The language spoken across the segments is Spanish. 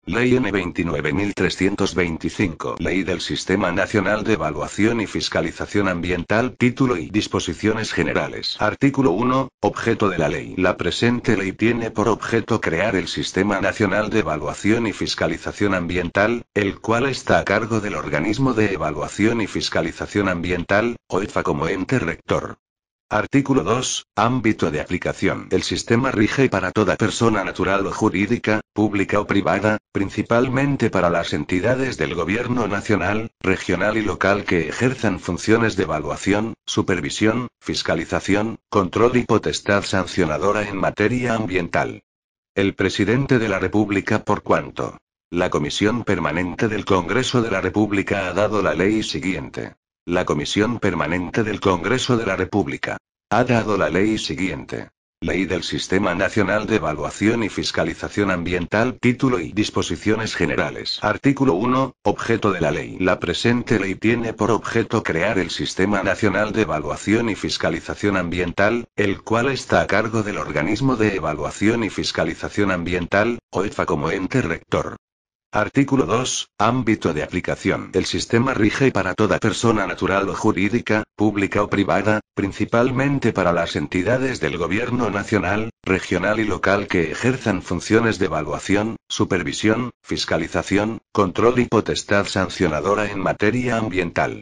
Ley N 29.325. Ley del Sistema Nacional de Evaluación y Fiscalización Ambiental. Título y disposiciones generales. Artículo 1. Objeto de la ley. La presente ley tiene por objeto crear el Sistema Nacional de Evaluación y Fiscalización Ambiental, el cual está a cargo del Organismo de Evaluación y Fiscalización Ambiental, OEFA, como ente rector. Artículo 2. Ámbito de aplicación. El sistema rige para toda persona natural o jurídica, pública o privada, principalmente para las entidades del gobierno nacional, regional y local que ejerzan funciones de evaluación, supervisión, fiscalización, control y potestad sancionadora en materia ambiental. El presidente de la República, por cuanto la Comisión Permanente del Congreso de la República ha dado la ley siguiente. La Comisión Permanente del Congreso de la República ha dado la ley siguiente. Ley del Sistema Nacional de Evaluación y Fiscalización Ambiental. Título y disposiciones generales. Artículo 1. Objeto de la ley. La presente ley tiene por objeto crear el Sistema Nacional de Evaluación y Fiscalización Ambiental, el cual está a cargo del Organismo de Evaluación y Fiscalización Ambiental, OEFA, como ente rector. Artículo 2. Ámbito de aplicación. El sistema rige para toda persona natural o jurídica, pública o privada, principalmente para las entidades del gobierno nacional, regional y local que ejerzan funciones de evaluación, supervisión, fiscalización, control y potestad sancionadora en materia ambiental.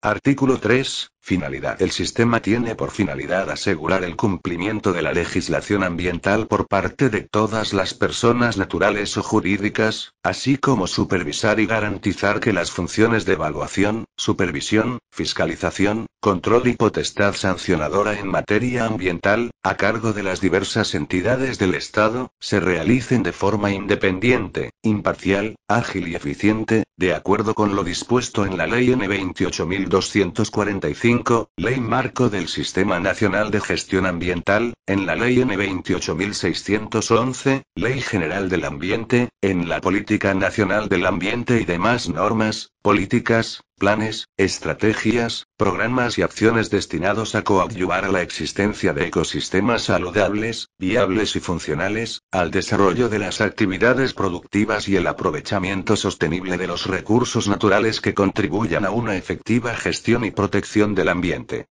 Artículo 3. Finalidad. El sistema tiene por finalidad asegurar el cumplimiento de la legislación ambiental por parte de todas las personas naturales o jurídicas, así como supervisar y garantizar que las funciones de evaluación, supervisión, fiscalización, control y potestad sancionadora en materia ambiental, a cargo de las diversas entidades del Estado, se realicen de forma independiente, imparcial, ágil y eficiente, de acuerdo con lo dispuesto en la Ley N 28.245, Ley Marco del Sistema Nacional de Gestión Ambiental, en la Ley N 28.611, Ley General del Ambiente, en la Política Nacional del Ambiente y demás normas, políticas, planes, estrategias, programas y acciones destinados a coadyuvar a la existencia de ecosistemas saludables, viables y funcionales, al desarrollo de las actividades productivas y el aprovechamiento sostenible de los recursos naturales que contribuyan a una efectiva gestión y protección del ambiente.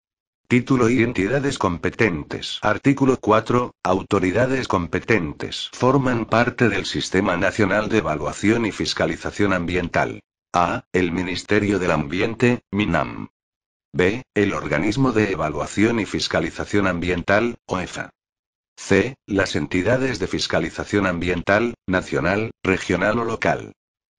Título y entidades competentes. Artículo 4. Autoridades competentes forman parte del Sistema Nacional de Evaluación y Fiscalización Ambiental. A. El Ministerio del Ambiente, MINAM. B. El Organismo de Evaluación y Fiscalización Ambiental, OEFA. C. Las entidades de fiscalización ambiental, nacional, regional o local.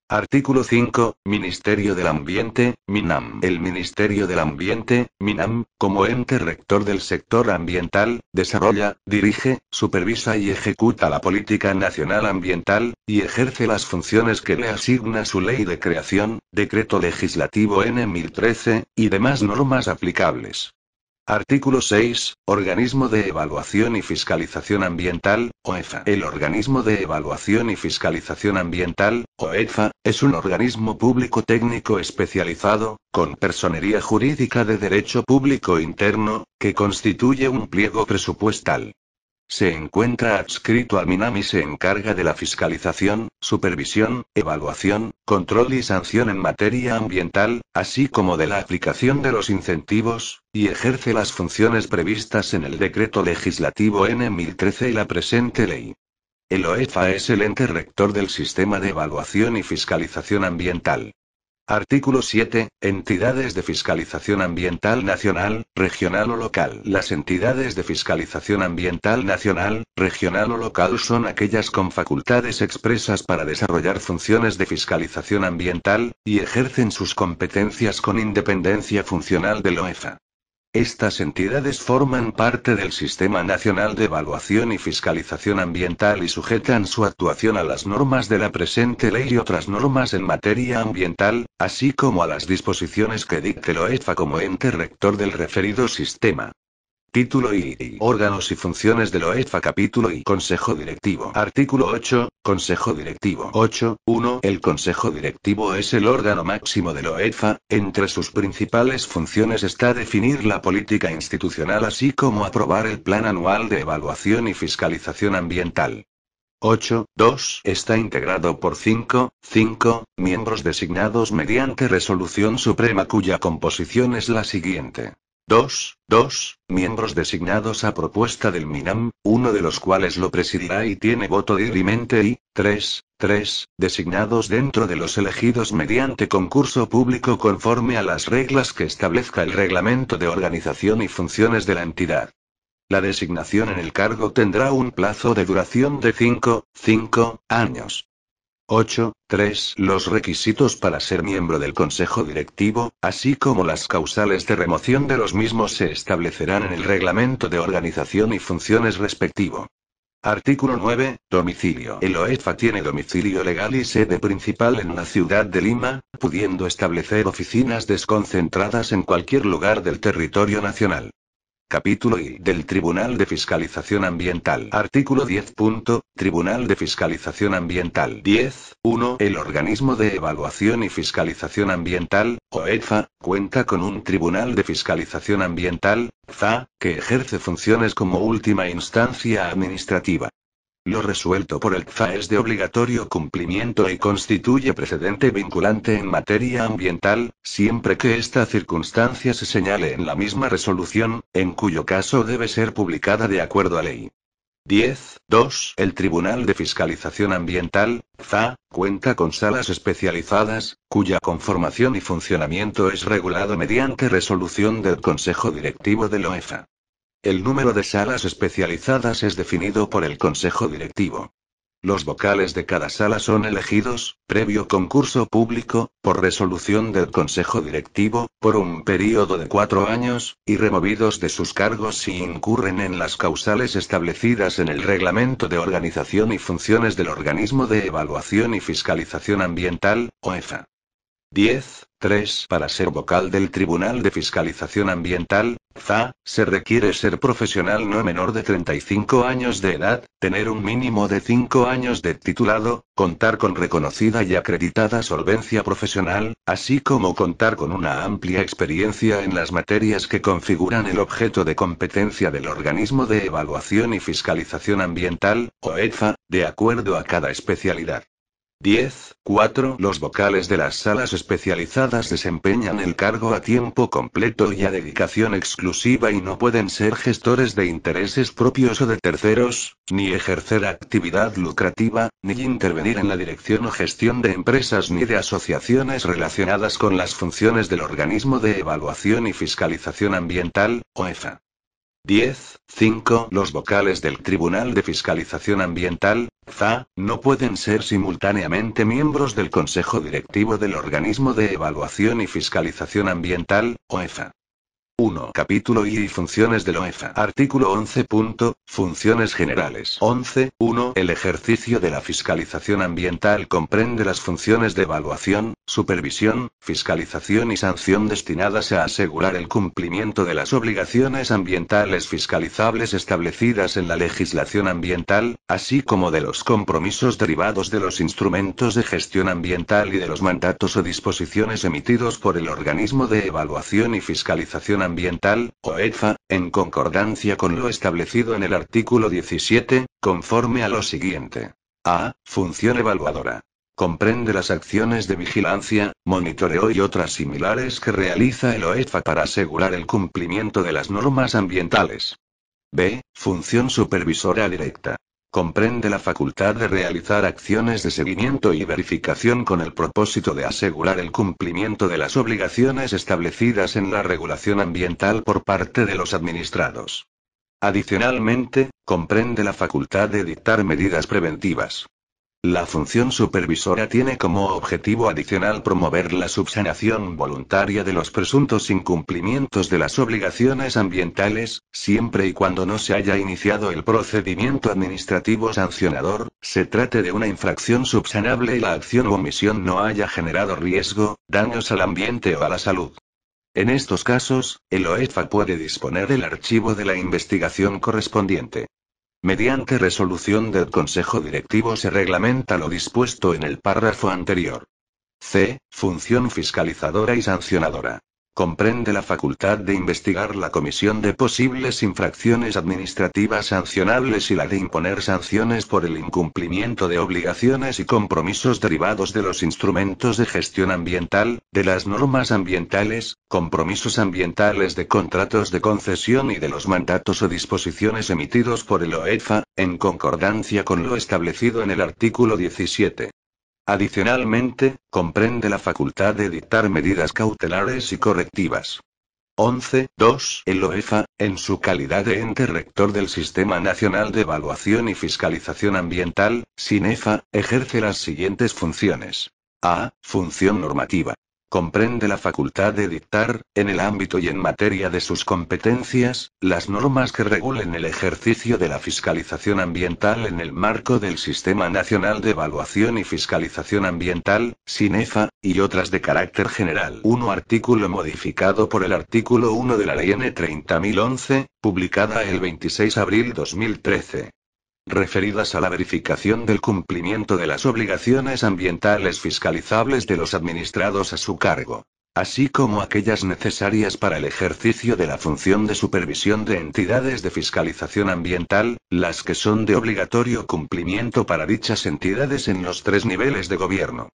Artículo 5. Ministerio del Ambiente, MINAM. El Ministerio del Ambiente, MINAM, como ente rector del sector ambiental, desarrolla, dirige, supervisa y ejecuta la política nacional ambiental, y ejerce las funciones que le asigna su ley de creación, decreto legislativo N 1013, y demás normas aplicables. Artículo 6. Organismo de Evaluación y Fiscalización Ambiental, OEFA. El Organismo de Evaluación y Fiscalización Ambiental, OEFA, es un organismo público técnico especializado, con personería jurídica de derecho público interno, que constituye un pliego presupuestal. Se encuentra adscrito al MINAM y se encarga de la fiscalización, supervisión, evaluación, control y sanción en materia ambiental, así como de la aplicación de los incentivos, y ejerce las funciones previstas en el decreto legislativo N 1013 y la presente ley. El OEFA es el ente rector del sistema de evaluación y fiscalización ambiental. Artículo 7. Entidades de fiscalización ambiental nacional, regional o local. Las entidades de fiscalización ambiental nacional, regional o local son aquellas con facultades expresas para desarrollar funciones de fiscalización ambiental, y ejercen sus competencias con independencia funcional del OEFA. Estas entidades forman parte del Sistema Nacional de Evaluación y Fiscalización Ambiental y sujetan su actuación a las normas de la presente ley y otras normas en materia ambiental, así como a las disposiciones que dicte el OEFA como ente rector del referido sistema. Título y órganos y funciones del OEFA. Capítulo y Consejo Directivo. Artículo 8. Consejo Directivo. 8.1. El Consejo Directivo es el órgano máximo del OEFA. Entre sus principales funciones está definir la política institucional así como aprobar el plan anual de evaluación y fiscalización ambiental. 8.2 está integrado por 5 miembros designados mediante resolución suprema cuya composición es la siguiente. 2 miembros designados a propuesta del MINAM, uno de los cuales lo presidirá y tiene voto dirimente y 3 designados dentro de los elegidos mediante concurso público conforme a las reglas que establezca el reglamento de organización y funciones de la entidad. La designación en el cargo tendrá un plazo de duración de 5 años. 8.3 Los requisitos para ser miembro del Consejo Directivo, así como las causales de remoción de los mismos se establecerán en el reglamento de organización y funciones respectivo. Artículo 9. Domicilio. El OEFA tiene domicilio legal y sede principal en la ciudad de Lima, pudiendo establecer oficinas desconcentradas en cualquier lugar del territorio nacional. Capítulo I del Tribunal de Fiscalización Ambiental. Artículo 10. Tribunal de Fiscalización Ambiental. 10.1 El organismo de evaluación y fiscalización ambiental, OEFA, cuenta con un Tribunal de Fiscalización Ambiental, FA, que ejerce funciones como última instancia administrativa. Lo resuelto por el TFA es de obligatorio cumplimiento y constituye precedente vinculante en materia ambiental, siempre que esta circunstancia se señale en la misma resolución, en cuyo caso debe ser publicada de acuerdo a ley. 10.2 El Tribunal de Fiscalización Ambiental, FA, cuenta con salas especializadas, cuya conformación y funcionamiento es regulado mediante resolución del Consejo Directivo del OEFA. El número de salas especializadas es definido por el Consejo Directivo. Los vocales de cada sala son elegidos, previo concurso público, por resolución del Consejo Directivo, por un período de 4 años, y removidos de sus cargos si incurren en las causales establecidas en el Reglamento de Organización y Funciones del Organismo de Evaluación y Fiscalización Ambiental, OEFA. 10.3 Para ser vocal del Tribunal de Fiscalización Ambiental, FA, se requiere ser profesional no menor de 35 años de edad, tener un mínimo de 5 años de titulado, contar con reconocida y acreditada solvencia profesional, así como contar con una amplia experiencia en las materias que configuran el objeto de competencia del organismo de evaluación y fiscalización ambiental, OEFA, de acuerdo a cada especialidad. 10.4 Los vocales de las salas especializadas desempeñan el cargo a tiempo completo y a dedicación exclusiva y no pueden ser gestores de intereses propios o de terceros, ni ejercer actividad lucrativa, ni intervenir en la dirección o gestión de empresas ni de asociaciones relacionadas con las funciones del organismo de evaluación y fiscalización ambiental, OEFA. 10.5 Los vocales del Tribunal de Fiscalización Ambiental, FA, no pueden ser simultáneamente miembros del Consejo Directivo del Organismo de Evaluación y Fiscalización Ambiental, OEFA. 1. Capítulo I y funciones del OEFA. Artículo 11. Funciones generales. 11.1 El ejercicio de la fiscalización ambiental comprende las funciones de evaluación, supervisión, fiscalización y sanción destinadas a asegurar el cumplimiento de las obligaciones ambientales fiscalizables establecidas en la legislación ambiental, así como de los compromisos derivados de los instrumentos de gestión ambiental y de los mandatos o disposiciones emitidos por el organismo de evaluación y fiscalización ambiental, OEFA, en concordancia con lo establecido en el artículo 17, conforme a lo siguiente. A. Función evaluadora. Comprende las acciones de vigilancia, monitoreo y otras similares que realiza el OEFA para asegurar el cumplimiento de las normas ambientales. B. Función supervisora directa. Comprende la facultad de realizar acciones de seguimiento y verificación con el propósito de asegurar el cumplimiento de las obligaciones establecidas en la regulación ambiental por parte de los administrados. Adicionalmente, comprende la facultad de dictar medidas preventivas. La función supervisora tiene como objetivo adicional promover la subsanación voluntaria de los presuntos incumplimientos de las obligaciones ambientales, siempre y cuando no se haya iniciado el procedimiento administrativo sancionador, se trate de una infracción subsanable y la acción u omisión no haya generado riesgo, daños al ambiente o a la salud. En estos casos, el OEFA puede disponer el archivo de la investigación correspondiente. Mediante resolución del Consejo Directivo se reglamenta lo dispuesto en el párrafo anterior. C. Función fiscalizadora y sancionadora. Comprende la facultad de investigar la comisión de posibles infracciones administrativas sancionables y la de imponer sanciones por el incumplimiento de obligaciones y compromisos derivados de los instrumentos de gestión ambiental, de las normas ambientales, compromisos ambientales de contratos de concesión y de los mandatos o disposiciones emitidos por el OEFA, en concordancia con lo establecido en el artículo 17. Adicionalmente, comprende la facultad de dictar medidas cautelares y correctivas. 11.2. El OEFA, en su calidad de ente rector del Sistema Nacional de Evaluación y Fiscalización Ambiental, SINEFA, ejerce las siguientes funciones. A. Función normativa. Comprende la facultad de dictar, en el ámbito y en materia de sus competencias, las normas que regulen el ejercicio de la fiscalización ambiental en el marco del Sistema Nacional de Evaluación y Fiscalización Ambiental, SINEFA, y otras de carácter general. 1. Artículo modificado por el artículo 1 de la Ley N. 30.011, publicada el 26 de abril 2013. Referidas a la verificación del cumplimiento de las obligaciones ambientales fiscalizables de los administrados a su cargo, así como aquellas necesarias para el ejercicio de la función de supervisión de entidades de fiscalización ambiental, las que son de obligatorio cumplimiento para dichas entidades en los 3 niveles de gobierno.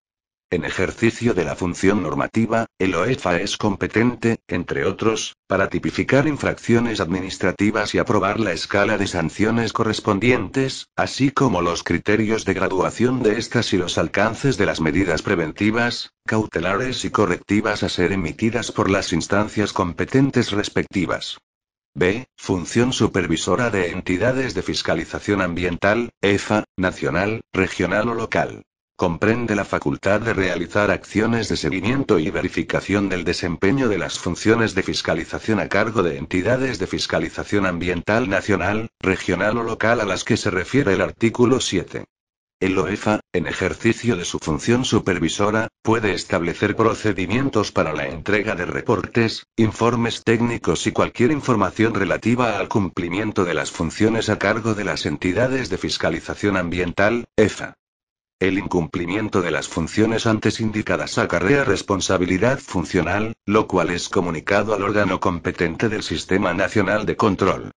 En ejercicio de la función normativa, el OEFA es competente, entre otros, para tipificar infracciones administrativas y aprobar la escala de sanciones correspondientes, así como los criterios de graduación de estas y los alcances de las medidas preventivas, cautelares y correctivas a ser emitidas por las instancias competentes respectivas. B. Función supervisora de entidades de fiscalización ambiental, EFA, nacional, regional o local. Comprende la facultad de realizar acciones de seguimiento y verificación del desempeño de las funciones de fiscalización a cargo de entidades de fiscalización ambiental nacional, regional o local a las que se refiere el artículo 7. El OEFA, en ejercicio de su función supervisora, puede establecer procedimientos para la entrega de reportes, informes técnicos y cualquier información relativa al cumplimiento de las funciones a cargo de las entidades de fiscalización ambiental, EFA. El incumplimiento de las funciones antes indicadas acarrea responsabilidad funcional, lo cual es comunicado al órgano competente del Sistema Nacional de Control.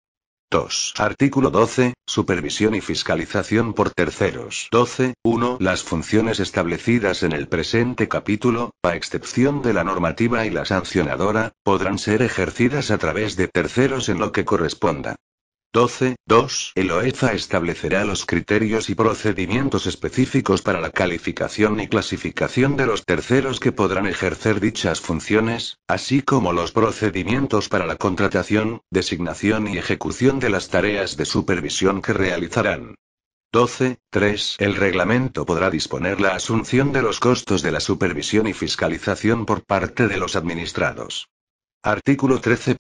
2. Artículo 12. Supervisión y fiscalización por terceros. 12.1. Las funciones establecidas en el presente capítulo, a excepción de la normativa y la sancionadora, podrán ser ejercidas a través de terceros en lo que corresponda. 12.2. El OEFA establecerá los criterios y procedimientos específicos para la calificación y clasificación de los terceros que podrán ejercer dichas funciones, así como los procedimientos para la contratación, designación y ejecución de las tareas de supervisión que realizarán. 12.3. El reglamento podrá disponer la asunción de los costos de la supervisión y fiscalización por parte de los administrados. Artículo 13.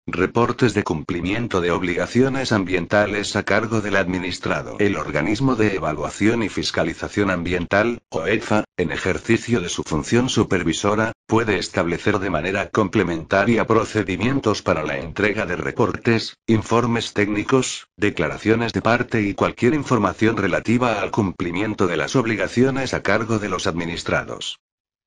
Reportes de cumplimiento de obligaciones ambientales a cargo del administrado. El organismo de evaluación y fiscalización ambiental, OEFA, en ejercicio de su función supervisora, puede establecer de manera complementaria procedimientos para la entrega de reportes, informes técnicos, declaraciones de parte y cualquier información relativa al cumplimiento de las obligaciones a cargo de los administrados.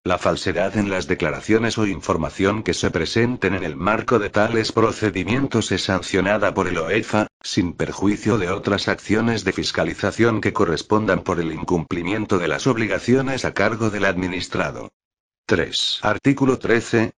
La falsedad en las declaraciones o información que se presenten en el marco de tales procedimientos es sancionada por el OEFA, sin perjuicio de otras acciones de fiscalización que correspondan por el incumplimiento de las obligaciones a cargo del administrado. 3. Artículo 13.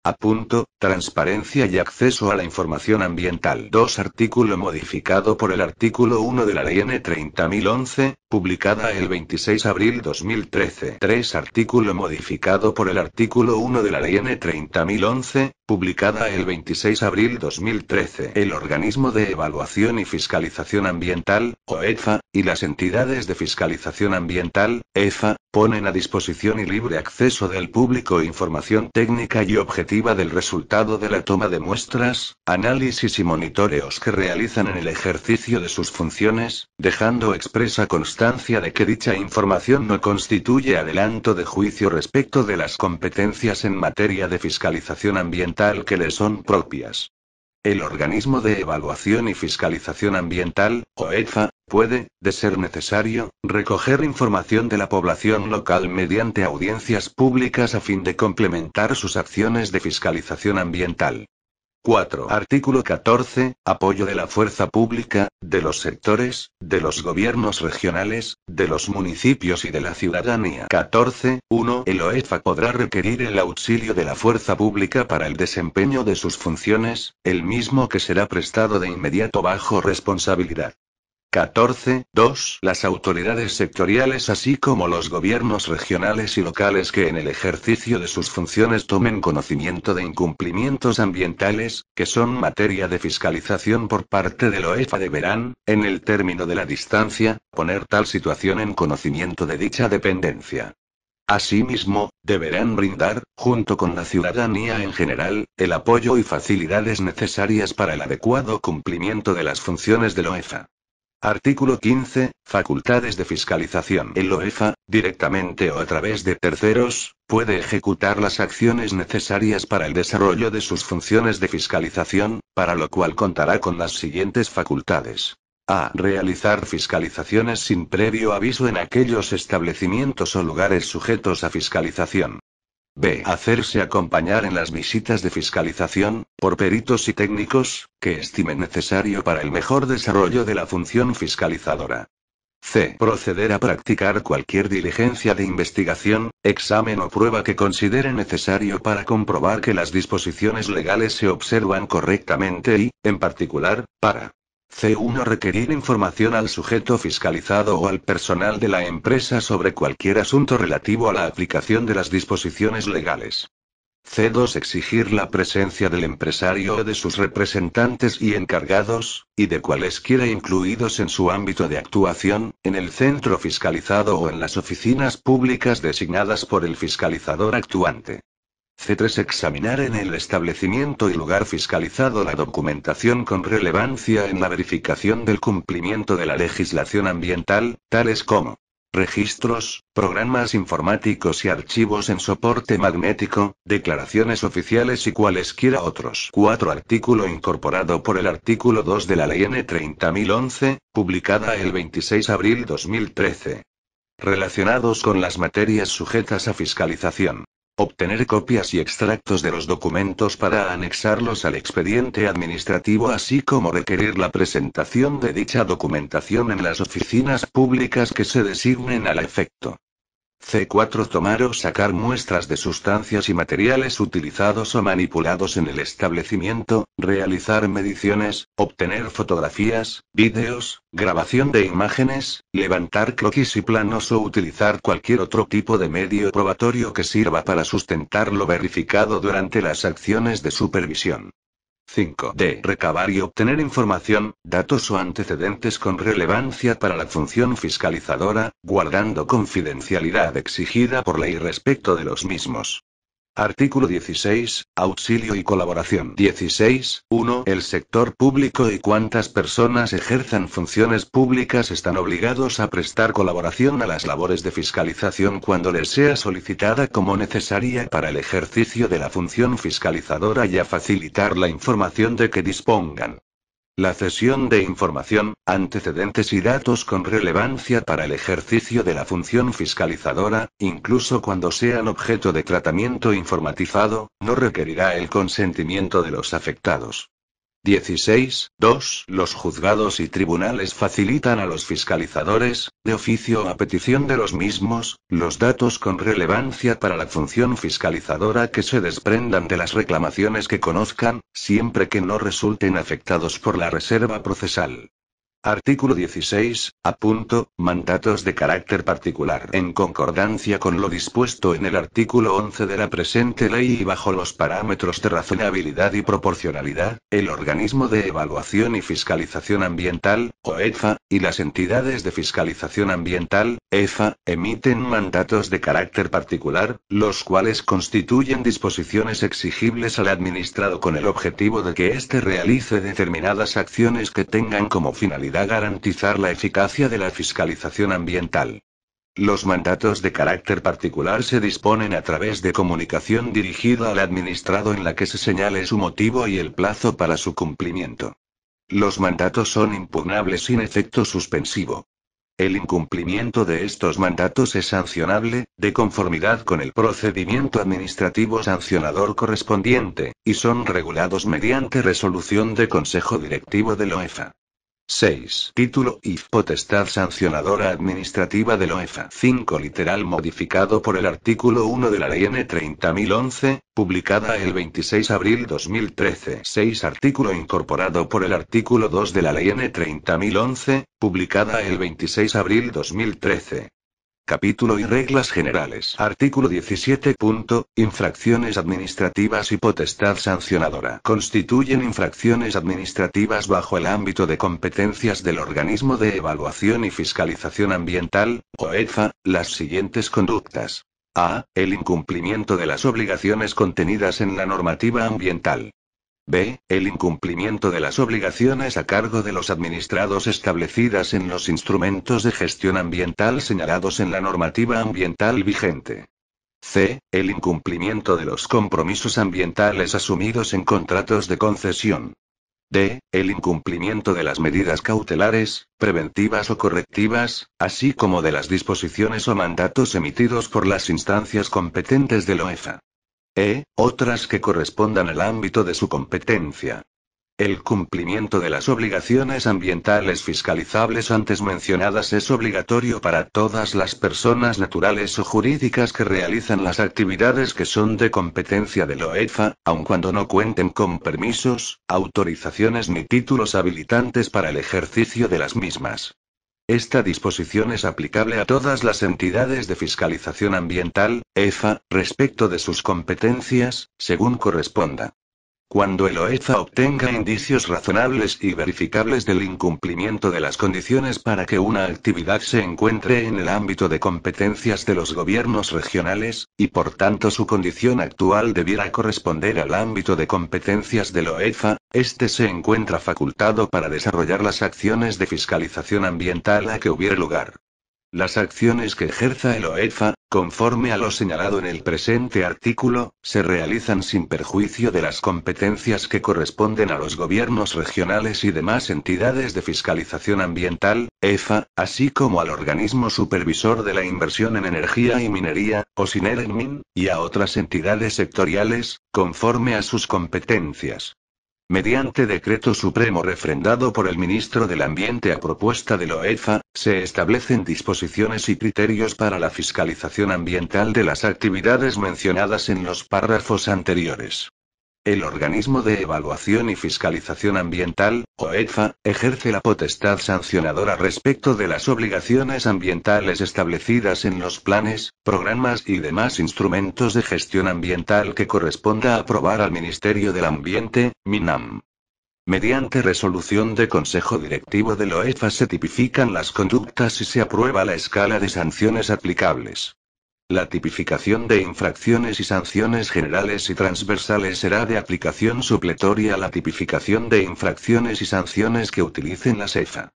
Transparencia y acceso a la información ambiental. 2. Artículo modificado por el artículo 1 de la Ley N. 30.011, publicada el 26 de abril 2013. 3. Artículo modificado por el artículo 1 de la Ley N. 30.011, publicada el 26 de abril 2013. El organismo de evaluación y fiscalización ambiental, OEFA, y las entidades de fiscalización ambiental, EFA, ponen a disposición y libre acceso del público información técnica y objetiva del resultado de la toma de muestras, análisis y monitoreos que realizan en el ejercicio de sus funciones, dejando expresa constancia de que dicha información no constituye adelanto de juicio respecto de las competencias en materia de fiscalización ambiental que le son propias. El organismo de evaluación y fiscalización ambiental, OEFA, puede, de ser necesario, recoger información de la población local mediante audiencias públicas a fin de complementar sus acciones de fiscalización ambiental. 4. Artículo 14. Apoyo de la fuerza pública, de los sectores, de los gobiernos regionales, de los municipios y de la ciudadanía. 14. 1. El OEFA podrá requerir el auxilio de la fuerza pública para el desempeño de sus funciones, el mismo que será prestado de inmediato bajo responsabilidad. 14. 2. Las autoridades sectoriales así como los gobiernos regionales y locales que en el ejercicio de sus funciones tomen conocimiento de incumplimientos ambientales, que son materia de fiscalización por parte del OEFA deberán, en el término de la distancia, poner tal situación en conocimiento de dicha dependencia. Asimismo, deberán brindar, junto con la ciudadanía en general, el apoyo y facilidades necesarias para el adecuado cumplimiento de las funciones del OEFA. Artículo 15. Facultades de fiscalización. El OEFA, directamente o a través de terceros, puede ejecutar las acciones necesarias para el desarrollo de sus funciones de fiscalización, para lo cual contará con las siguientes facultades. A. Realizar fiscalizaciones sin previo aviso en aquellos establecimientos o lugares sujetos a fiscalización. B. Hacerse acompañar en las visitas de fiscalización, por peritos y técnicos, que estimen necesario para el mejor desarrollo de la función fiscalizadora. C. Proceder a practicar cualquier diligencia de investigación, examen o prueba que considere necesario para comprobar que las disposiciones legales se observan correctamente y, en particular, para C1. Requerir información al sujeto fiscalizado o al personal de la empresa sobre cualquier asunto relativo a la aplicación de las disposiciones legales. C2. Exigir la presencia del empresario o de sus representantes y encargados, y de cualesquiera incluidos en su ámbito de actuación, en el centro fiscalizado o en las oficinas públicas designadas por el fiscalizador actuante. C3. Examinar en el establecimiento y lugar fiscalizado la documentación con relevancia en la verificación del cumplimiento de la legislación ambiental, tales como registros, programas informáticos y archivos en soporte magnético, declaraciones oficiales y cualesquiera otros. 4. Artículo incorporado por el artículo 2 de la Ley N. 30.011, publicada el 26 de abril 2013. Relacionados con las materias sujetas a fiscalización. Obtener copias y extractos de los documentos para anexarlos al expediente administrativo, así como requerir la presentación de dicha documentación en las oficinas públicas que se designen al efecto. C4. Tomar o sacar muestras de sustancias y materiales utilizados o manipulados en el establecimiento, realizar mediciones, obtener fotografías, vídeos, grabación de imágenes, levantar croquis y planos o utilizar cualquier otro tipo de medio probatorio que sirva para sustentar lo verificado durante las acciones de supervisión. 5. D. Recabar y obtener información, datos o antecedentes con relevancia para la función fiscalizadora, guardando confidencialidad exigida por ley respecto de los mismos. Artículo 16. Auxilio y colaboración. 16. 1. El sector público y cuantas personas ejerzan funciones públicas están obligados a prestar colaboración a las labores de fiscalización cuando les sea solicitada como necesaria para el ejercicio de la función fiscalizadora y a facilitar la información de que dispongan. La cesión de información, antecedentes y datos con relevancia para el ejercicio de la función fiscalizadora, incluso cuando sean objeto de tratamiento informatizado, no requerirá el consentimiento de los afectados. 16. 2. Los juzgados y tribunales facilitan a los fiscalizadores, de oficio o a petición de los mismos, los datos con relevancia para la función fiscalizadora que se desprendan de las reclamaciones que conozcan, siempre que no resulten afectados por la reserva procesal. Artículo 16. Mandatos de carácter particular. En concordancia con lo dispuesto en el artículo 11 de la presente ley y bajo los parámetros de razonabilidad y proporcionalidad, el organismo de evaluación y fiscalización ambiental, OEFA, y las entidades de fiscalización ambiental, EFA, emiten mandatos de carácter particular, los cuales constituyen disposiciones exigibles al administrado con el objetivo de que éste realice determinadas acciones que tengan como finalidad garantizar la eficacia de la fiscalización ambiental. Los mandatos de carácter particular se disponen a través de comunicación dirigida al administrado en la que se señale su motivo y el plazo para su cumplimiento. Los mandatos son impugnables sin efecto suspensivo. El incumplimiento de estos mandatos es sancionable, de conformidad con el procedimiento administrativo sancionador correspondiente, y son regulados mediante resolución de Consejo Directivo de la UEFA. 6. Título y potestad sancionadora administrativa de la UEFA. 5. Literal modificado por el artículo 1 de la Ley N. 30.011, publicada el 26 de abril 2013. 6. Artículo incorporado por el artículo 2 de la Ley N. 30.011, publicada el 26 de abril 2013. Capítulo y reglas generales. Artículo 17. Infracciones administrativas y potestad sancionadora. Constituyen infracciones administrativas bajo el ámbito de competencias del Organismo de Evaluación y Fiscalización Ambiental, OEFA, las siguientes conductas. A. El incumplimiento de las obligaciones contenidas en la normativa ambiental. B. El incumplimiento de las obligaciones a cargo de los administrados establecidas en los instrumentos de gestión ambiental señalados en la normativa ambiental vigente. C. El incumplimiento de los compromisos ambientales asumidos en contratos de concesión. D. El incumplimiento de las medidas cautelares, preventivas o correctivas, así como de las disposiciones o mandatos emitidos por las instancias competentes de la UEFA. Otras que correspondan al ámbito de su competencia. El cumplimiento de las obligaciones ambientales fiscalizables antes mencionadas es obligatorio para todas las personas naturales o jurídicas que realizan las actividades que son de competencia de la OEFA, aun cuando no cuenten con permisos, autorizaciones ni títulos habilitantes para el ejercicio de las mismas. Esta disposición es aplicable a todas las entidades de fiscalización ambiental, EFA, respecto de sus competencias, según corresponda. Cuando el OEFA obtenga indicios razonables y verificables del incumplimiento de las condiciones para que una actividad se encuentre en el ámbito de competencias de los gobiernos regionales, y por tanto su condición actual debiera corresponder al ámbito de competencias de la OEFA, este se encuentra facultado para desarrollar las acciones de fiscalización ambiental a que hubiere lugar. Las acciones que ejerza el OEFA, conforme a lo señalado en el presente artículo, se realizan sin perjuicio de las competencias que corresponden a los gobiernos regionales y demás entidades de fiscalización ambiental, EFA, así como al organismo supervisor de la inversión en energía y minería, o SINERMIN, y a otras entidades sectoriales, conforme a sus competencias. Mediante decreto supremo refrendado por el ministro del Ambiente a propuesta de la OEFA, se establecen disposiciones y criterios para la fiscalización ambiental de las actividades mencionadas en los párrafos anteriores. El organismo de evaluación y fiscalización ambiental, OEFA, ejerce la potestad sancionadora respecto de las obligaciones ambientales establecidas en los planes, programas y demás instrumentos de gestión ambiental que corresponda aprobar al Ministerio del Ambiente, MINAM. Mediante resolución de Consejo Directivo de la OEFA se tipifican las conductas y se aprueba la escala de sanciones aplicables. La tipificación de infracciones y sanciones generales y transversales será de aplicación supletoria a la tipificación de infracciones y sanciones que utilicen las EFA.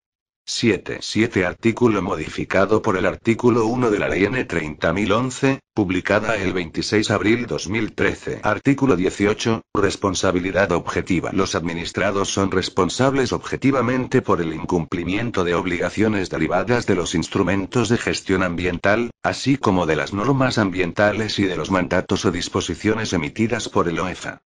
7. Artículo modificado por el artículo 1 de la Ley N. 30.011, publicada el 26 de abril 2013. Artículo 18. Responsabilidad objetiva. Los administrados son responsables objetivamente por el incumplimiento de obligaciones derivadas de los instrumentos de gestión ambiental, así como de las normas ambientales y de los mandatos o disposiciones emitidas por el OEFA.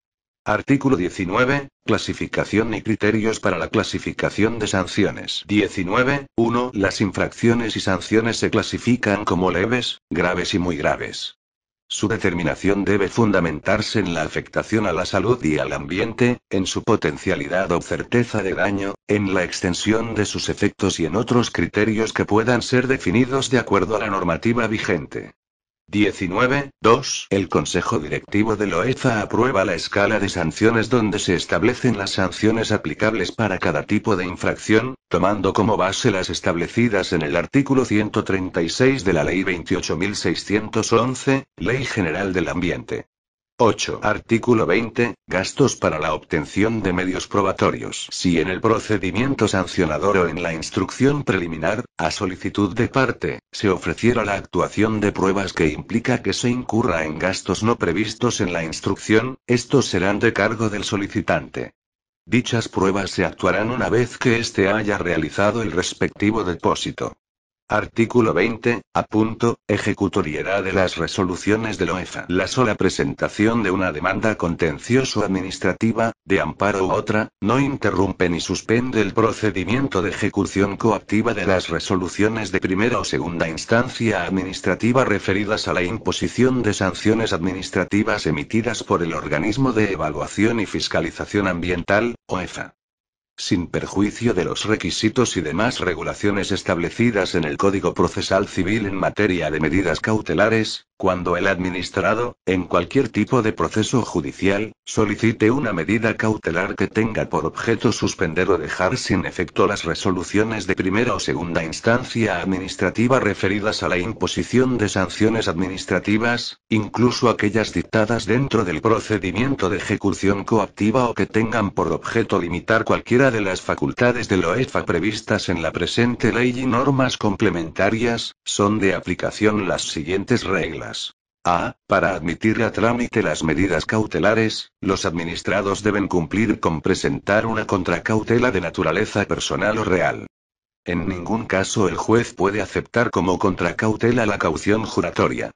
Artículo 19. Clasificación y criterios para la clasificación de sanciones. 19.1. Las infracciones y sanciones se clasifican como leves, graves y muy graves. Su determinación debe fundamentarse en la afectación a la salud y al ambiente, en su potencialidad o certeza de daño, en la extensión de sus efectos y en otros criterios que puedan ser definidos de acuerdo a la normativa vigente. 19.2. El Consejo Directivo de la OEFA aprueba la escala de sanciones donde se establecen las sanciones aplicables para cada tipo de infracción, tomando como base las establecidas en el artículo 136 de la Ley 28.611, Ley General del Ambiente. 8. Artículo 20. Gastos para la obtención de medios probatorios. Si en el procedimiento sancionador o en la instrucción preliminar, a solicitud de parte, se ofreciera la actuación de pruebas que implica que se incurra en gastos no previstos en la instrucción, estos serán de cargo del solicitante. Dichas pruebas se actuarán una vez que éste haya realizado el respectivo depósito. Artículo 20. Ejecutoriedad de las resoluciones de la UEFA. La sola presentación de una demanda contencioso-administrativa, de amparo u otra, no interrumpe ni suspende el procedimiento de ejecución coactiva de las resoluciones de primera o segunda instancia administrativa referidas a la imposición de sanciones administrativas emitidas por el Organismo de Evaluación y Fiscalización Ambiental, OEFA. Sin perjuicio de los requisitos y demás regulaciones establecidas en el Código Procesal Civil en materia de medidas cautelares, cuando el administrado, en cualquier tipo de proceso judicial, solicite una medida cautelar que tenga por objeto suspender o dejar sin efecto las resoluciones de primera o segunda instancia administrativa referidas a la imposición de sanciones administrativas, incluso aquellas dictadas dentro del procedimiento de ejecución coactiva o que tengan por objeto limitar cualquiera de las facultades de la OEFA previstas en la presente ley y normas complementarias, son de aplicación las siguientes reglas. A. Para admitir a trámite las medidas cautelares, los administrados deben cumplir con presentar una contracautela de naturaleza personal o real. En ningún caso el juez puede aceptar como contracautela la caución juratoria.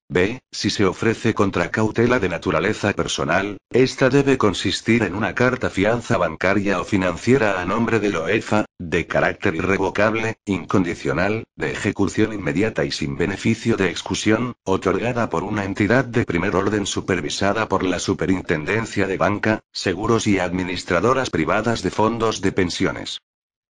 B. Si se ofrece contracautela de naturaleza personal, esta debe consistir en una carta fianza bancaria o financiera a nombre de la OEFA, de carácter irrevocable, incondicional, de ejecución inmediata y sin beneficio de excusión, otorgada por una entidad de primer orden supervisada por la Superintendencia de Banca, Seguros y Administradoras Privadas de Fondos de Pensiones.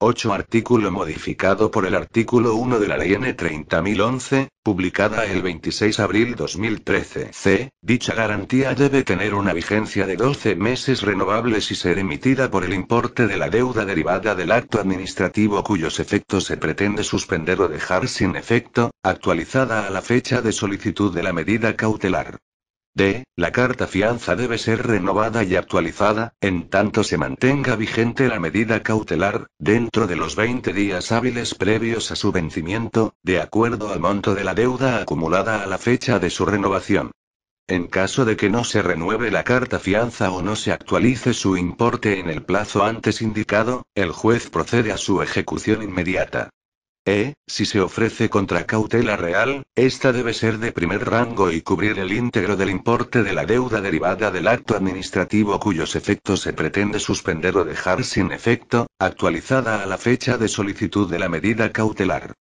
8. Artículo modificado por el artículo 1 de la Ley N. 30.011, publicada el 26 de abril 2013. C. Dicha garantía debe tener una vigencia de 12 meses renovables y ser emitida por el importe de la deuda derivada del acto administrativo cuyos efectos se pretende suspender o dejar sin efecto, actualizada a la fecha de solicitud de la medida cautelar. D. La carta fianza debe ser renovada y actualizada, en tanto se mantenga vigente la medida cautelar, dentro de los 20 días hábiles previos a su vencimiento, de acuerdo al monto de la deuda acumulada a la fecha de su renovación. En caso de que no se renueve la carta fianza o no se actualice su importe en el plazo antes indicado, el juez procede a su ejecución inmediata. Si se ofrece contracautela real, esta debe ser de primer rango y cubrir el íntegro del importe de la deuda derivada del acto administrativo cuyos efectos se pretende suspender o dejar sin efecto, actualizada a la fecha de solicitud de la medida cautelar.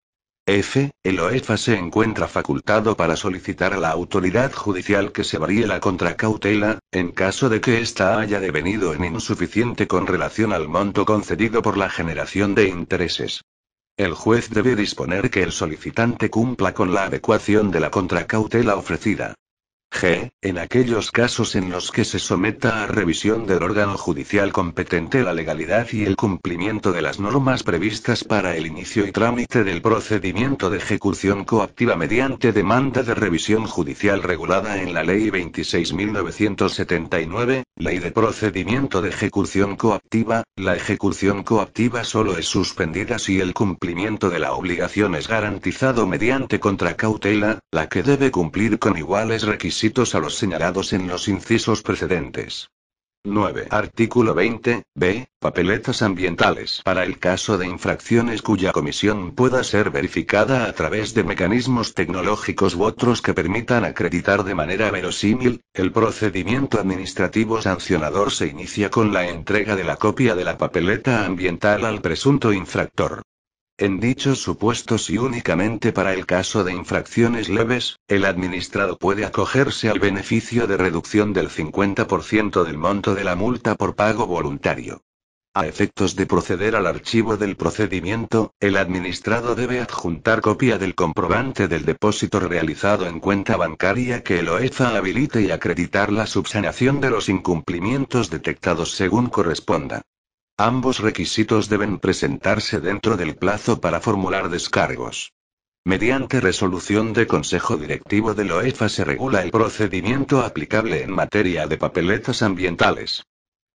F. El OEFA se encuentra facultado para solicitar a la autoridad judicial que se varíe la contracautela, en caso de que ésta haya devenido en insuficiente con relación al monto concedido por la generación de intereses. El juez debe disponer que el solicitante cumpla con la adecuación de la contracautela ofrecida. G. En aquellos casos en los que se someta a revisión del órgano judicial competente la legalidad y el cumplimiento de las normas previstas para el inicio y trámite del procedimiento de ejecución coactiva mediante demanda de revisión judicial regulada en la Ley 26.979, Ley de Procedimiento de Ejecución Coactiva, la ejecución coactiva solo es suspendida si el cumplimiento de la obligación es garantizado mediante contracautela, la que debe cumplir con iguales requisitos a los señalados en los incisos precedentes. 9. Artículo 20. B. Papeletas ambientales. Para el caso de infracciones cuya comisión pueda ser verificada a través de mecanismos tecnológicos u otros que permitan acreditar de manera verosímil, el procedimiento administrativo sancionador se inicia con la entrega de la copia de la papeleta ambiental al presunto infractor. En dichos supuestos y únicamente para el caso de infracciones leves, el administrado puede acogerse al beneficio de reducción del 50% del monto de la multa por pago voluntario. A efectos de proceder al archivo del procedimiento, el administrado debe adjuntar copia del comprobante del depósito realizado en cuenta bancaria que el OEFA habilite y acreditar la subsanación de los incumplimientos detectados según corresponda. Ambos requisitos deben presentarse dentro del plazo para formular descargos. Mediante resolución de Consejo Directivo de la OEFA se regula el procedimiento aplicable en materia de papeletas ambientales.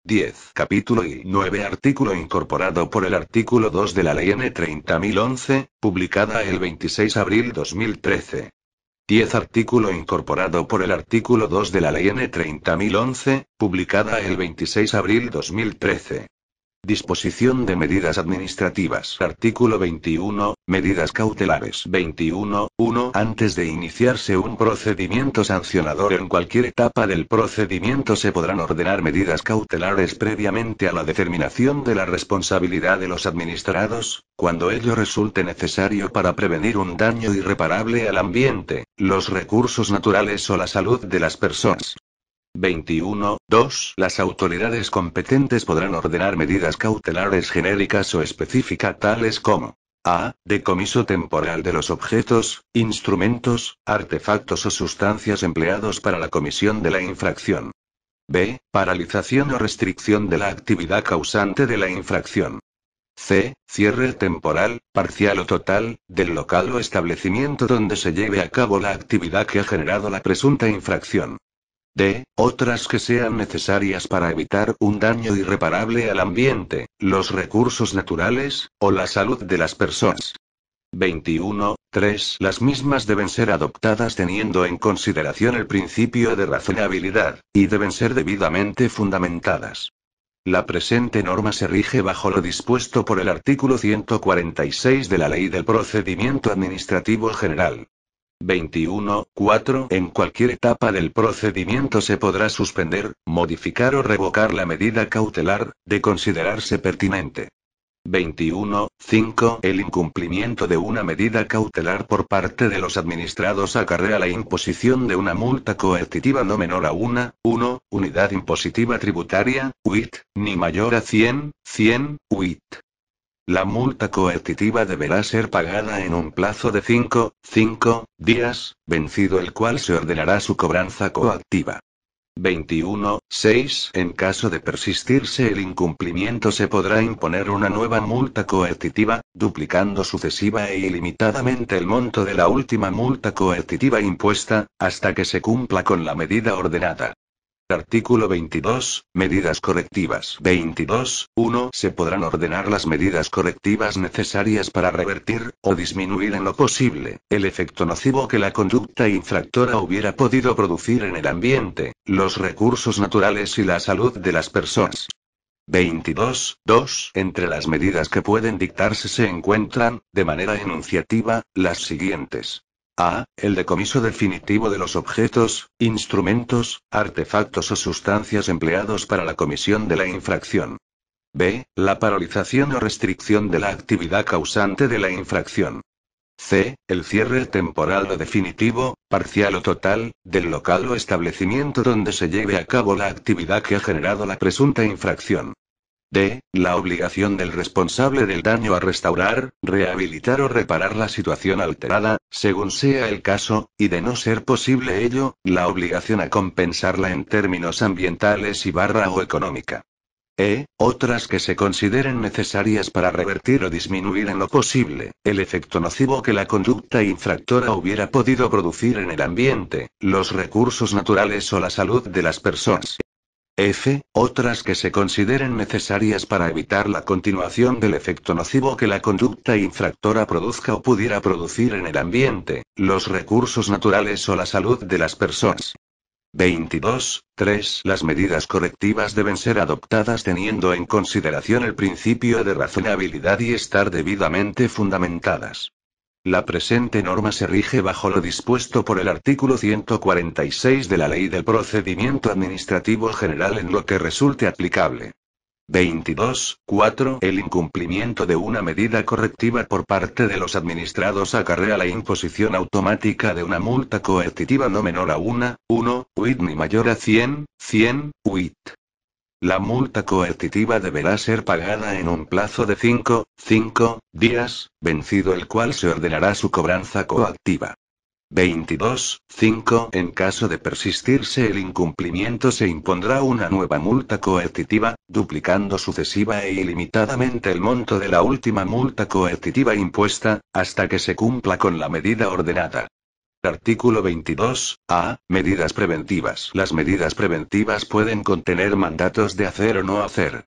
10. Capítulo y 9. Artículo incorporado por el artículo 2 de la Ley N. 30.011, publicada el 26 de abril 2013. 10. Artículo incorporado por el artículo 2 de la Ley N. 30.011, publicada el 26 de abril 2013. Disposición de medidas administrativas. Artículo 21. Medidas cautelares. 21. 1. Antes de iniciarse un procedimiento sancionador en cualquier etapa del procedimiento se podrán ordenar medidas cautelares previamente a la determinación de la responsabilidad de los administrados, cuando ello resulte necesario para prevenir un daño irreparable al ambiente, los recursos naturales o la salud de las personas. 21. 2. Las autoridades competentes podrán ordenar medidas cautelares genéricas o específicas tales como a. Decomiso temporal de los objetos, instrumentos, artefactos o sustancias empleados para la comisión de la infracción. b. Paralización o restricción de la actividad causante de la infracción. c. Cierre temporal, parcial o total, del local o establecimiento donde se lleve a cabo la actividad que ha generado la presunta infracción. D. Otras que sean necesarias para evitar un daño irreparable al ambiente, los recursos naturales, o la salud de las personas. 21. 3. Las mismas deben ser adoptadas teniendo en consideración el principio de razonabilidad, y deben ser debidamente fundamentadas. La presente norma se rige bajo lo dispuesto por el artículo 146 de la Ley del Procedimiento Administrativo General. 21. 4. En cualquier etapa del procedimiento se podrá suspender, modificar o revocar la medida cautelar, de considerarse pertinente. 21. 5. El incumplimiento de una medida cautelar por parte de los administrados acarrea la imposición de una multa coercitiva no menor a 1 unidad impositiva tributaria, UIT, ni mayor a 100 UIT. La multa coercitiva deberá ser pagada en un plazo de 5 días, vencido el cual se ordenará su cobranza coactiva. 21. 6. En caso de persistirse el incumplimiento se podrá imponer una nueva multa coercitiva, duplicando sucesiva e ilimitadamente el monto de la última multa coercitiva impuesta, hasta que se cumpla con la medida ordenada. Artículo 22. Medidas correctivas. 22. 1. Se podrán ordenar las medidas correctivas necesarias para revertir, o disminuir en lo posible, el efecto nocivo que la conducta infractora hubiera podido producir en el ambiente, los recursos naturales y la salud de las personas. 22. 2. Entre las medidas que pueden dictarse se encuentran, de manera enunciativa, las siguientes. A. El decomiso definitivo de los objetos, instrumentos, artefactos o sustancias empleados para la comisión de la infracción. B. La paralización o restricción de la actividad causante de la infracción. C. El cierre temporal o definitivo, parcial o total, del local o establecimiento donde se lleve a cabo la actividad que ha generado la presunta infracción. D. La obligación del responsable del daño a restaurar, rehabilitar o reparar la situación alterada, según sea el caso, y de no ser posible ello, la obligación a compensarla en términos ambientales o económica. E. Otras que se consideren necesarias para revertir o disminuir en lo posible, el efecto nocivo que la conducta infractora hubiera podido producir en el ambiente, los recursos naturales o la salud de las personas. F. Otras que se consideren necesarias para evitar la continuación del efecto nocivo que la conducta infractora produzca o pudiera producir en el ambiente, los recursos naturales o la salud de las personas. 22. 3. Las medidas correctivas deben ser adoptadas teniendo en consideración el principio de razonabilidad y estar debidamente fundamentadas. La presente norma se rige bajo lo dispuesto por el artículo 146 de la Ley del Procedimiento Administrativo General en lo que resulte aplicable. 22. 4. El incumplimiento de una medida correctiva por parte de los administrados acarrea la imposición automática de una multa coercitiva no menor a 1 UIT ni mayor a 100 UIT. La multa coercitiva deberá ser pagada en un plazo de 5 días, vencido el cual se ordenará su cobranza coactiva. 22.5. En caso de persistirse el incumplimiento se impondrá una nueva multa coercitiva, duplicando sucesiva e ilimitadamente el monto de la última multa coercitiva impuesta, hasta que se cumpla con la medida ordenada. Artículo 22. A. Medidas preventivas. Las medidas preventivas pueden contener mandatos de hacer o no hacer.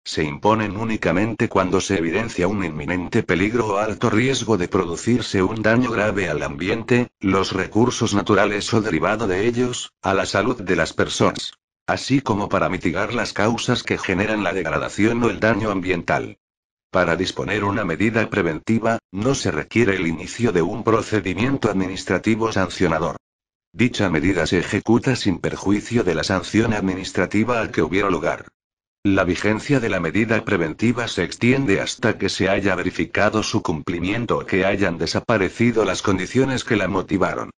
Se imponen únicamente cuando se evidencia un inminente peligro o alto riesgo de producirse un daño grave al ambiente, los recursos naturales o derivado de ellos, a la salud de las personas, así como para mitigar las causas que generan la degradación o el daño ambiental. Para disponer una medida preventiva, no se requiere el inicio de un procedimiento administrativo sancionador. Dicha medida se ejecuta sin perjuicio de la sanción administrativa a que hubiera lugar. La vigencia de la medida preventiva se extiende hasta que se haya verificado su cumplimiento o que hayan desaparecido las condiciones que la motivaron.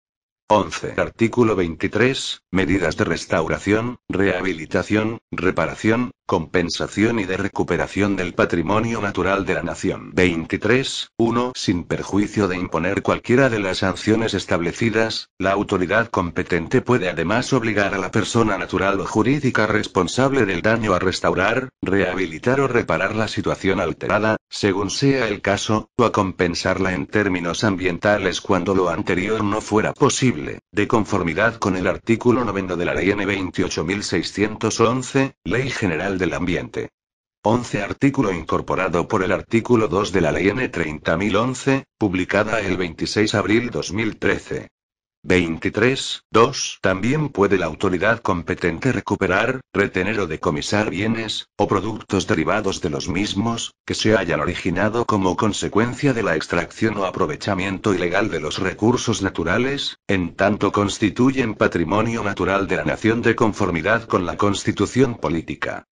11. Artículo 23. Medidas de restauración, rehabilitación, reparación, compensación y de recuperación del patrimonio natural de la nación. 23. 1. Sin perjuicio de imponer cualquiera de las sanciones establecidas, la autoridad competente puede además obligar a la persona natural o jurídica responsable del daño a restaurar, rehabilitar o reparar la situación alterada, según sea el caso, o a compensarla en términos ambientales cuando lo anterior no fuera posible, de conformidad con el artículo 9 de la Ley N. 28.611, Ley General del Ambiente. 11. Artículo incorporado por el artículo 2 de la Ley N. 30.011, publicada el 26 de abril 2013. 23. 2. También puede la autoridad competente recuperar, retener o decomisar bienes, o productos derivados de los mismos, que se hayan originado como consecuencia de la extracción o aprovechamiento ilegal de los recursos naturales, en tanto constituyen patrimonio natural de la nación de conformidad con la Constitución política.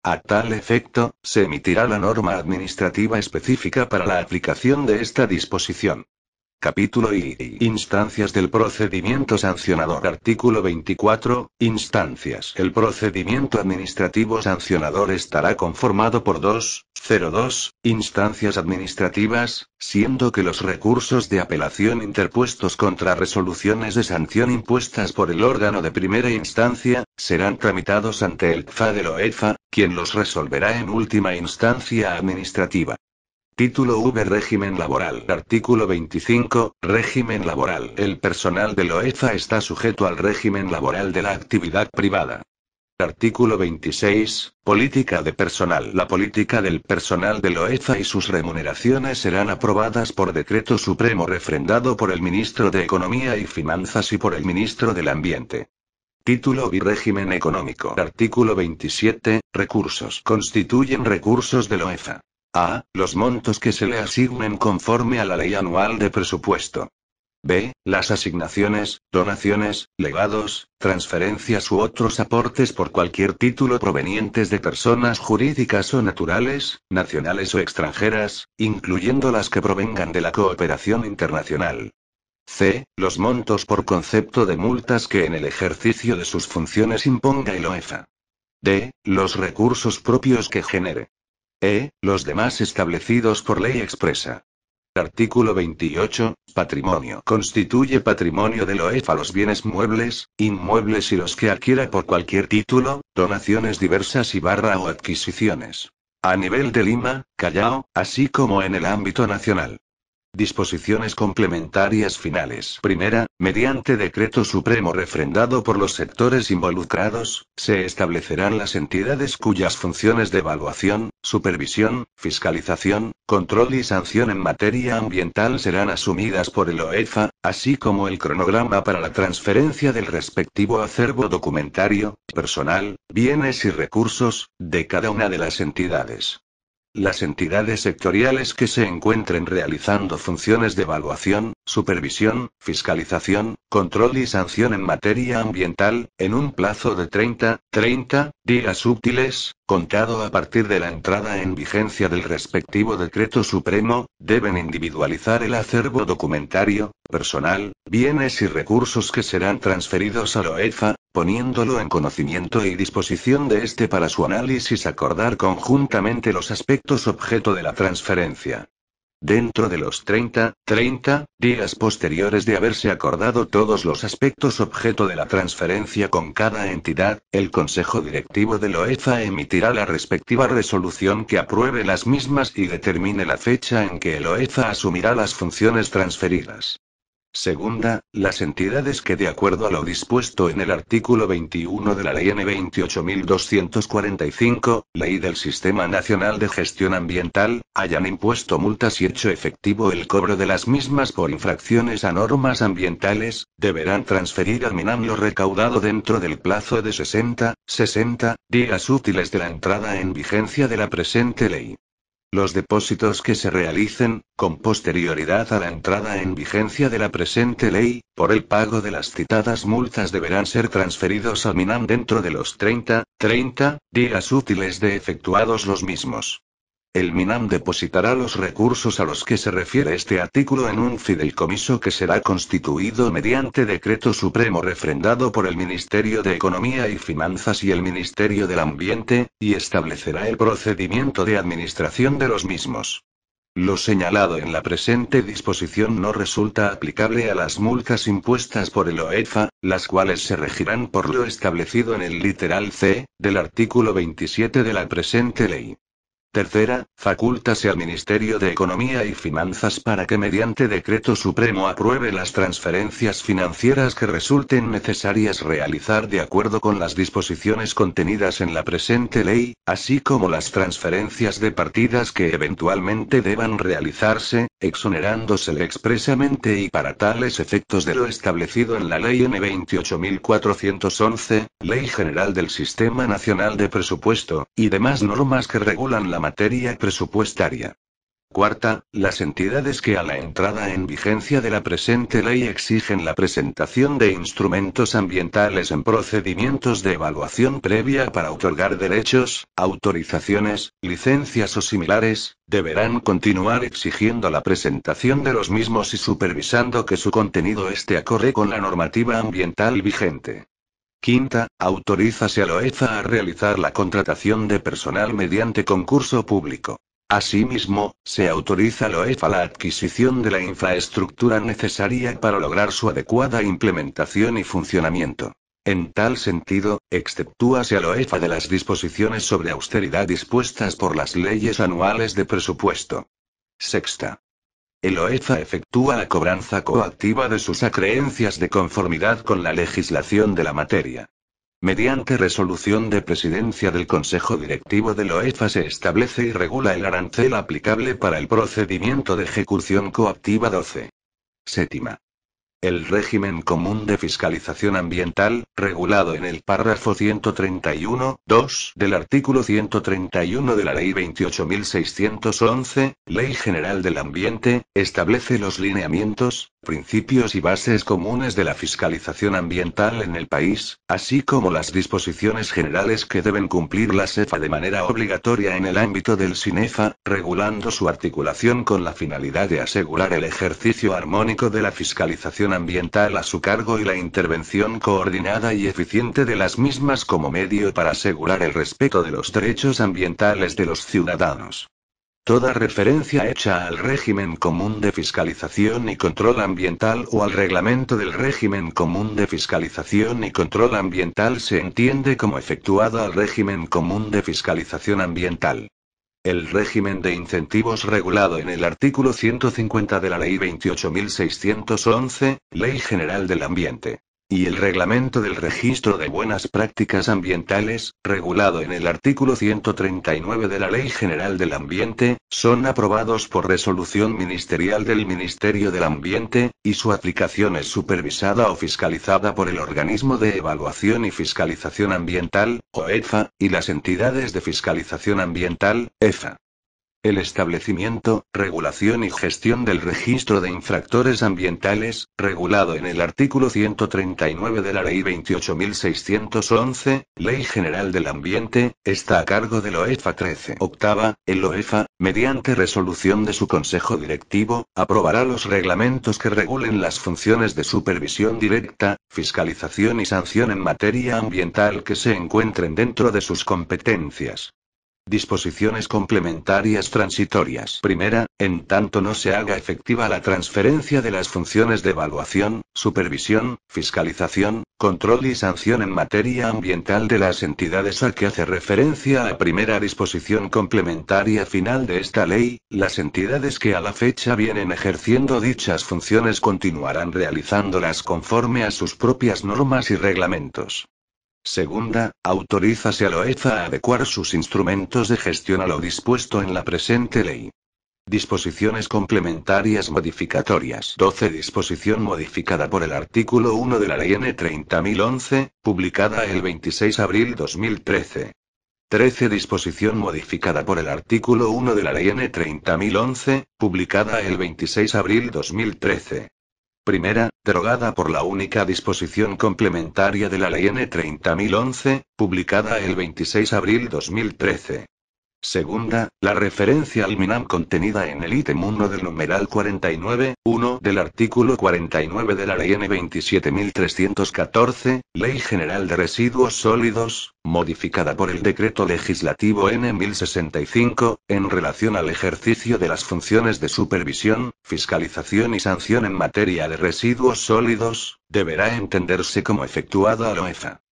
A tal efecto, se emitirá la norma administrativa específica para la aplicación de esta disposición. Capítulo I. Instancias del procedimiento sancionador. Artículo 24. Instancias. El procedimiento administrativo sancionador estará conformado por 2 instancias administrativas, siendo que los recursos de apelación interpuestos contra resoluciones de sanción impuestas por el órgano de primera instancia, serán tramitados ante el TFA de la OEFA, quien los resolverá en última instancia administrativa. Título V. Régimen laboral. Artículo 25. Régimen laboral. El personal de la OEFA está sujeto al régimen laboral de la actividad privada. Artículo 26. Política de personal. La política del personal de la OEFA y sus remuneraciones serán aprobadas por decreto supremo refrendado por el Ministro de Economía y Finanzas y por el Ministro del Ambiente. Título V. Régimen económico. Artículo 27. Recursos. Constituyen recursos de la OEFA. A. Los montos que se le asignen conforme a la Ley Anual de Presupuesto. B. Las asignaciones, donaciones, legados, transferencias u otros aportes por cualquier título provenientes de personas jurídicas o naturales, nacionales o extranjeras, incluyendo las que provengan de la cooperación internacional. C. Los montos por concepto de multas que en el ejercicio de sus funciones imponga el OEFA. D. Los recursos propios que genere. Los demás establecidos por ley expresa. Artículo 28. Patrimonio. Constituye patrimonio de la OEFA los bienes muebles, inmuebles y los que adquiera por cualquier título, donaciones diversas y o adquisiciones. A nivel de Lima, Callao, así como en el ámbito nacional. Disposiciones complementarias finales. Primera, mediante decreto supremo refrendado por los sectores involucrados, se establecerán las entidades cuyas funciones de evaluación, supervisión, fiscalización, control y sanción en materia ambiental serán asumidas por el OEFA, así como el cronograma para la transferencia del respectivo acervo documentario, personal, bienes y recursos, de cada una de las entidades. Las entidades sectoriales que se encuentren realizando funciones de evaluación, supervisión, fiscalización, control y sanción en materia ambiental, en un plazo de 30 días útiles, contado a partir de la entrada en vigencia del respectivo decreto supremo, deben individualizar el acervo documentario, personal, bienes y recursos que serán transferidos a la OEFA, poniéndolo en conocimiento y disposición de este para su análisis acordar conjuntamente los aspectos objeto de la transferencia. dentro de los 30 días posteriores de haberse acordado todos los aspectos objeto de la transferencia con cada entidad, el Consejo Directivo de la UEFA emitirá la respectiva resolución que apruebe las mismas y determine la fecha en que el UEFA asumirá las funciones transferidas. Segunda, las entidades que de acuerdo a lo dispuesto en el artículo 21 de la Ley N 28.245, Ley del Sistema Nacional de Gestión Ambiental, hayan impuesto multas y hecho efectivo el cobro de las mismas por infracciones a normas ambientales, deberán transferir al MINAM lo recaudado dentro del plazo de 60 días útiles de la entrada en vigencia de la presente ley. Los depósitos que se realicen, con posterioridad a la entrada en vigencia de la presente ley, por el pago de las citadas multas deberán ser transferidos al MINAM dentro de los 30 días útiles de efectuados los mismos. El MINAM depositará los recursos a los que se refiere este artículo en un fideicomiso que será constituido mediante decreto supremo refrendado por el Ministerio de Economía y Finanzas y el Ministerio del Ambiente, y establecerá el procedimiento de administración de los mismos. Lo señalado en la presente disposición no resulta aplicable a las multas impuestas por el UEFA, las cuales se regirán por lo establecido en el literal C del artículo 27 de la presente ley. Tercera, facúltase al Ministerio de Economía y Finanzas para que mediante decreto supremo apruebe las transferencias financieras que resulten necesarias realizar de acuerdo con las disposiciones contenidas en la presente ley, así como las transferencias de partidas que eventualmente deban realizarse, exonerándosele expresamente y para tales efectos de lo establecido en la Ley N 28.411, Ley General del Sistema Nacional de Presupuesto, y demás normas que regulan la materia presupuestaria. Cuarta, las entidades que a la entrada en vigencia de la presente ley exigen la presentación de instrumentos ambientales en procedimientos de evaluación previa para otorgar derechos, autorizaciones, licencias o similares, deberán continuar exigiendo la presentación de los mismos y supervisando que su contenido esté acorde con la normativa ambiental vigente. Quinta, autorízase a la UEFA a realizar la contratación de personal mediante concurso público. Asimismo, se autoriza a la UEFA la adquisición de la infraestructura necesaria para lograr su adecuada implementación y funcionamiento. En tal sentido, exceptúase a la UEFA de las disposiciones sobre austeridad dispuestas por las leyes anuales de presupuesto. Sexta. El UEFA efectúa la cobranza coactiva de sus acreencias de conformidad con la legislación de la materia. Mediante resolución de presidencia del Consejo Directivo de la UEFA se establece y regula el arancel aplicable para el procedimiento de ejecución coactiva 12. Séptima. El régimen común de fiscalización ambiental, regulado en el párrafo 131.2 del artículo 131 de la Ley 28.611, Ley General del Ambiente, establece los lineamientos, principios y bases comunes de la fiscalización ambiental en el país, así como las disposiciones generales que deben cumplir la SEFA de manera obligatoria en el ámbito del SINEFA, regulando su articulación con la finalidad de asegurar el ejercicio armónico de la fiscalización ambiental a su cargo y la intervención coordinada y eficiente de las mismas como medio para asegurar el respeto de los derechos ambientales de los ciudadanos. Toda referencia hecha al régimen común de fiscalización y control ambiental o al reglamento del régimen común de fiscalización y control ambiental se entiende como efectuada al régimen común de fiscalización ambiental. El régimen de incentivos regulado en el artículo 150 de la Ley 28.611, Ley General del Ambiente. Y el reglamento del registro de buenas prácticas ambientales, regulado en el artículo 139 de la Ley General del Ambiente, son aprobados por resolución ministerial del Ministerio del Ambiente, y su aplicación es supervisada o fiscalizada por el Organismo de Evaluación y Fiscalización Ambiental, OEFA, y las entidades de fiscalización ambiental, EFA. El establecimiento, regulación y gestión del registro de infractores ambientales, regulado en el artículo 139 de la Ley 28.611, Ley General del Ambiente, está a cargo del OEFA 13. Octava, el OEFA, mediante resolución de su Consejo Directivo, aprobará los reglamentos que regulen las funciones de supervisión directa, fiscalización y sanción en materia ambiental que se encuentren dentro de sus competencias. Disposiciones complementarias transitorias. Primera, en tanto no se haga efectiva la transferencia de las funciones de evaluación, supervisión, fiscalización, control y sanción en materia ambiental de las entidades a que hace referencia la primera disposición complementaria final de esta ley, las entidades que a la fecha vienen ejerciendo dichas funciones continuarán realizándolas conforme a sus propias normas y reglamentos. Segunda, autorízase a la OEFA a adecuar sus instrumentos de gestión a lo dispuesto en la presente ley. Disposiciones complementarias modificatorias. 12. Disposición modificada por el artículo 1 de la Ley N. 30.011, publicada el 26 de abril 2013. 13. Disposición modificada por el artículo 1 de la Ley N. 30.011, publicada el 26 de abril 2013. Primera, derogada por la única disposición complementaria de la Ley N. 30.011, publicada el 26 de abril 2013. Segunda, la referencia al MINAM contenida en el ítem 1 del numeral 49.1 del artículo 49 de la Ley N. 27.314, Ley General de Residuos Sólidos, modificada por el Decreto Legislativo N. 1065, en relación al ejercicio de las funciones de supervisión, fiscalización y sanción en materia de residuos sólidos, deberá entenderse como efectuada a la OEFA.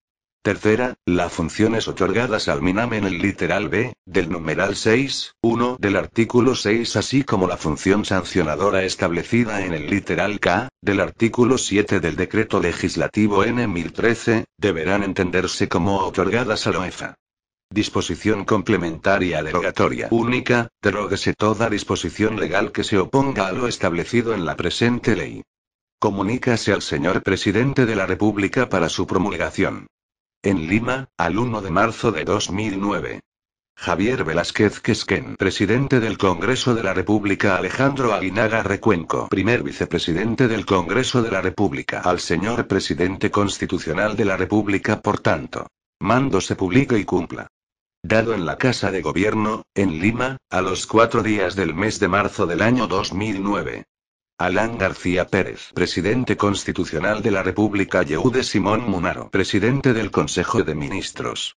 Tercera, las funciones otorgadas al MINAM en el literal B, del numeral 6.1 del artículo 6, así como la función sancionadora establecida en el literal K, del artículo 7 del Decreto Legislativo N. 1013, deberán entenderse como otorgadas a la OEFA. Disposición complementaria derogatoria única, deróguese toda disposición legal que se oponga a lo establecido en la presente ley. Comunícase al señor Presidente de la República para su promulgación. En Lima, al 1 de marzo de 2009. Javier Velázquez Quesquén, Presidente del Congreso de la República. Alejandro Aguinaga Recuenco, Primer Vicepresidente del Congreso de la República. Al señor Presidente Constitucional de la República, por tanto. Mando se publique y cumpla. Dado en la Casa de Gobierno, en Lima, a los 4 días del mes de marzo del año 2009. Alan García Pérez, Presidente Constitucional de la República. Yehude Simón Munaro, Presidente del Consejo de Ministros.